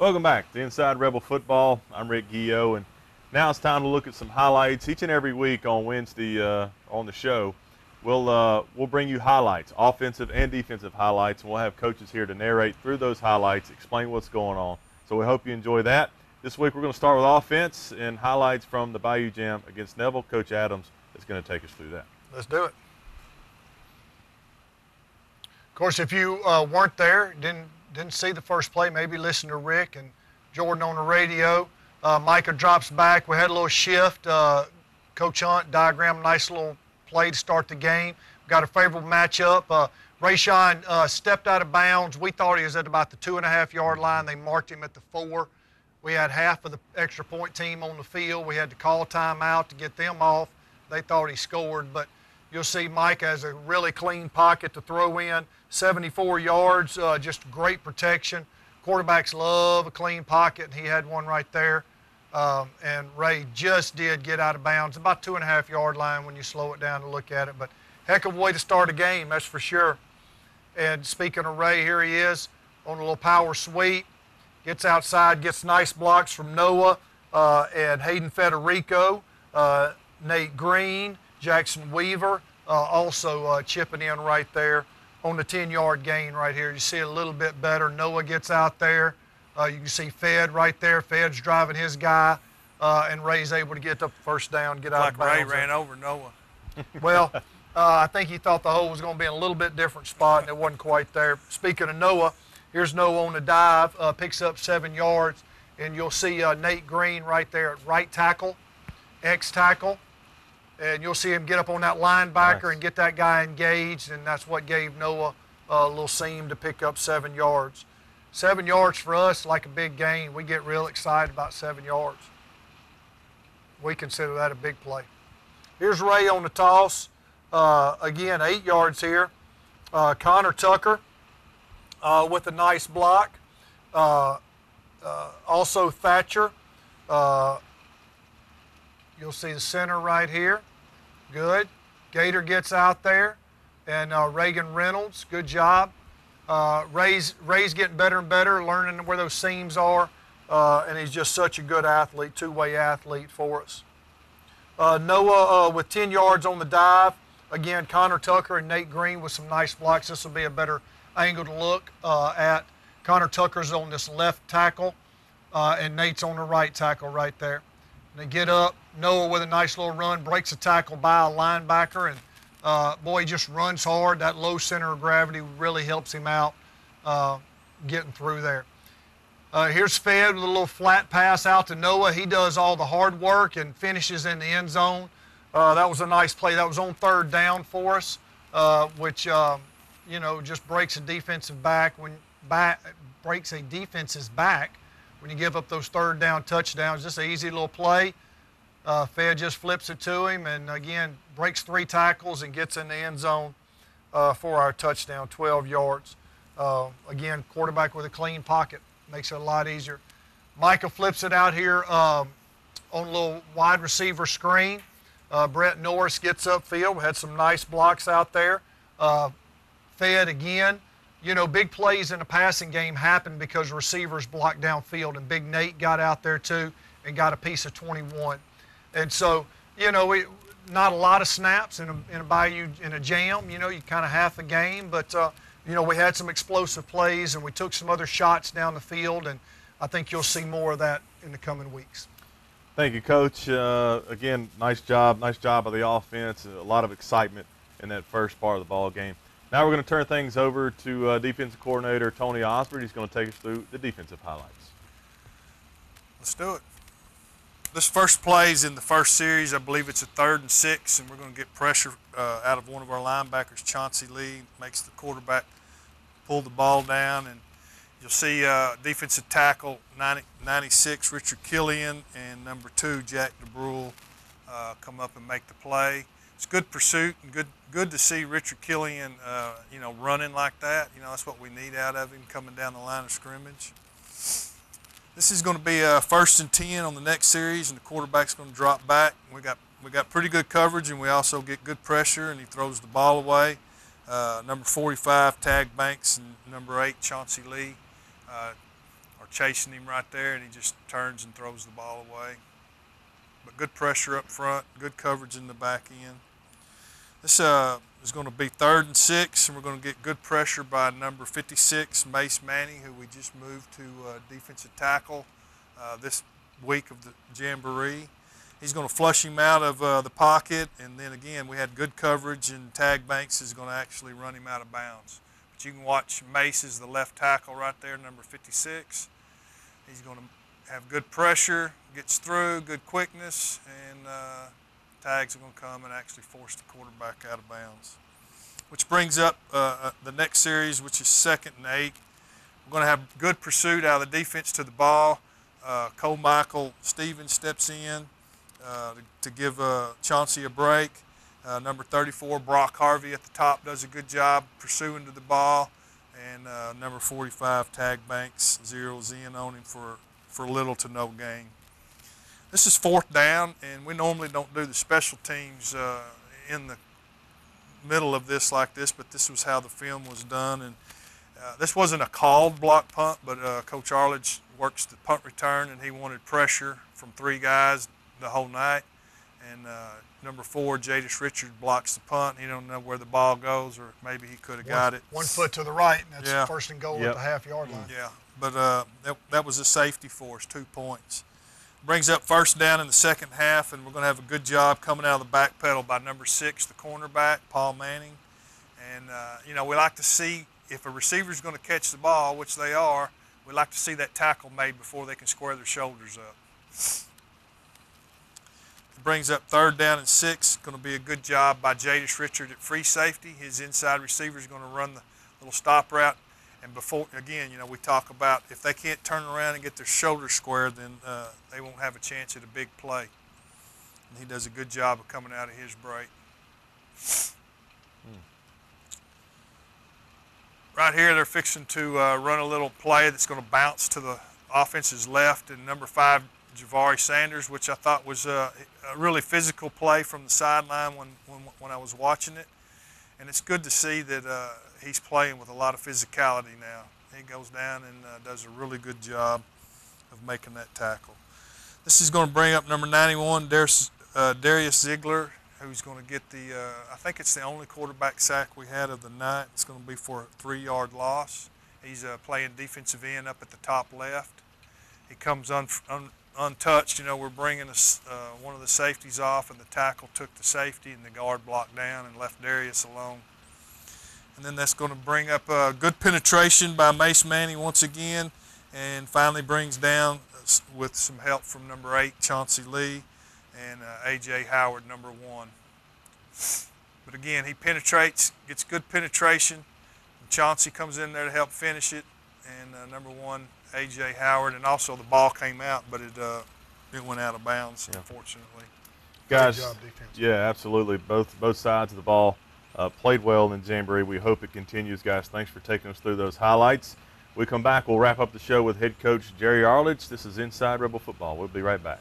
Welcome back to Inside Rebel Football. I'm Rick Guillo, and now it's time to look at some highlights. Each and every week on Wednesday on the show, we'll bring you highlights, offensive and defensive highlights, and we'll have coaches here to narrate through those highlights, explain what's going on. So we hope you enjoy that. This week we're going to start with offense and highlights from the Bayou Jam against Neville. Coach Adams is going to take us through that. Let's do it. Of course, if you weren't there, didn't see the first play, maybe listen to Rick and Jordan on the radio. Micah drops back. We had a little shift. Coach Hunt diagrammed a nice little play to start the game. Got a favorable matchup. Rayshawn stepped out of bounds. We thought he was at about the 2.5-yard line. They marked him at the 4. We had half of the extra point team on the field. We had to call timeout to get them off. They thought he scored, but you'll see Mike has a really clean pocket to throw in. 74 yards, just great protection. Quarterbacks love a clean pocket, and he had one right there. And Ray just did get out of bounds, about 2.5-yard line when you slow it down to look at it. But heck of a way to start a game, that's for sure. And speaking of Ray, here he is on a little power sweep. Gets outside, gets nice blocks from Noah and Hayden Federico, Nate Green, Jackson Weaver, also chipping in right there on the 10-yard gain right here. You see it a little bit better. Noah gets out there. You can see Fed right there. Fed's driving his guy, and Ray's able to get the first down, get out of bounds. Like Ray ran over Noah. Well, I think he thought the hole was going to be in a little bit different spot, and it wasn't quite there. Speaking of Noah, here's Noah on the dive, picks up 7 yards, and you'll see Nate Green right there at right tackle, X tackle. And you'll see him get up on that linebacker and get that guy engaged, and that's what gave Noah a little seam to pick up 7 yards. 7 yards for us, like a big gain. We get real excited about 7 yards. We consider that a big play. Here's Ray on the toss. Again, 8 yards here. Connor Tucker with a nice block. Also Thatcher. You'll see the center right here. Good. Gator gets out there. And Reagan Reynolds, good job. Ray's getting better and better, learning where those seams are. And he's just such a good athlete, two-way athlete for us. Noah with 10 yards on the dive. Again, Connor Tucker and Nate Green with some nice blocks. This will be a better angle to look at. Connor Tucker's on this left tackle, and Nate's on the right tackle right there. And they get up. Noah with a nice little run, breaks a tackle by a linebacker, and boy, he just runs hard. That low center of gravity really helps him out getting through there. Here's Fed with a little flat pass out to Noah. He does all the hard work and finishes in the end zone. That was a nice play. That was on 3rd down for us, which just breaks a defensive back breaks a defense's back when you give up those 3rd down touchdowns. Just an easy little play. Fed just flips it to him, and again breaks 3 tackles and gets in the end zone for our touchdown, 12 yards. Again, quarterback with a clean pocket makes it a lot easier. Micah flips it out here on a little wide receiver screen. Brett Norris gets upfield. We had some nice blocks out there. Fed again. You know, big plays in the passing game happen because receivers block downfield, and Big Nate got out there too and got a piece of 21. And so, not a lot of snaps in a Bayou in a jam. You kind of half a game, but we had some explosive plays, and we took some other shots down the field, and I think you'll see more of that in the coming weeks. Thank you, Coach. Again, nice job by the offense. A lot of excitement in that first part of the ball game. Now we're going to turn things over to defensive coordinator Tony Osborne. He's going to take us through the defensive highlights. Let's do it. This first play is in the first series. I believe it's a 3rd and 6, and we're going to get pressure out of one of our linebackers, Chauncey Lee. Makes the quarterback pull the ball down, and you'll see defensive tackle 96, Richard Killian, and number 2, Jack DeBrule, come up and make the play. It's good pursuit and good to see Richard Killian, running like that. That's what we need out of him coming down the line of scrimmage. This is going to be 1st and 10 on the next series, and the quarterback's going to drop back. We got pretty good coverage, and we also get good pressure, and he throws the ball away. Number 45, Tag Banks, and number 8, Chauncey Lee, are chasing him right there, and he just turns and throws the ball away. But good pressure up front, good coverage in the back end. This is going to be 3rd and 6, and we're going to get good pressure by number 56, Mace Manning, who we just moved to defensive tackle this week of the Jamboree. He's going to flush him out of the pocket, and then again, we had good coverage, and Tag Banks is going to actually run him out of bounds. But you can watch Mace as the left tackle right there, number 56. He's going to have good pressure, gets through, good quickness, and Tags are going to come and actually force the quarterback out of bounds. Which brings up the next series, which is 2nd and 8. We're going to have good pursuit out of the defense to the ball. Cole Michael Stevens steps in to give Chauncey a break. Number 34, Brock Harvey at the top, does a good job pursuing to the ball. And number 45, Tag Banks, zeroes in on him for little to no gain. This is 4th down, and we normally don't do the special teams in the middle of this like this, but this was how the film was done. And this wasn't a called block punt, but Coach Arledge works the punt return, and he wanted pressure from 3 guys the whole night. And number 4, Jadis Richard, blocks the punt. He don't know where the ball goes, or maybe he could have got it. 1 foot to the right, and that's Yeah. 1st and goal at the half-yard line. Yeah, but that was a safety for us, 2 points. Brings up 1st down in the 2nd half, and we're going to have a good job coming out of the back pedal by number 6, the cornerback, Paul Manning. And, you know, we like to see if a receiver's going to catch the ball, which they are, we like to see that tackle made before they can square their shoulders up. It brings up 3rd down and 6. Going to be a good job by Jadis Richard at free safety. His inside receiver is going to run the little stop route. And before, again, you know, we talk about if they can't turn around and get their shoulders squared, then they won't have a chance at a big play. And he does a good job of coming out of his break. Right here, they're fixing to run a little play that's going to bounce to the offense's left, and number 5, Javari Sanders, which I thought was a really physical play from the sideline when I was watching it. And it's good to see that he's playing with a lot of physicality now. He goes down and does a really good job of making that tackle. This is going to bring up number 91, Darius Ziegler, who's going to get the, I think it's the only quarterback sack we had of the night. It's going to be for a 3-yard loss. He's playing defensive end up at the top left. He comes untouched. You know, we're bringing one of the safeties off, and the tackle took the safety, and the guard blocked down and left Darius alone. And then that's going to bring up good penetration by Mace Manning once again, and finally brings down with some help from number 8, Chauncey Lee, and A.J. Howard, number 1. But again, he penetrates, gets good penetration. And Chauncey comes in there to help finish it, and number 1, A.J. Howard, and also the ball came out, but it went out of bounds, unfortunately. Guys, Good job, defense. yeah, absolutely. Both sides of the ball played well in Jamboree. We hope it continues, guys. Thanks for taking us through those highlights. When we come back, we'll wrap up the show with head coach Jerry Arledge. This is Inside Rebel Football. We'll be right back.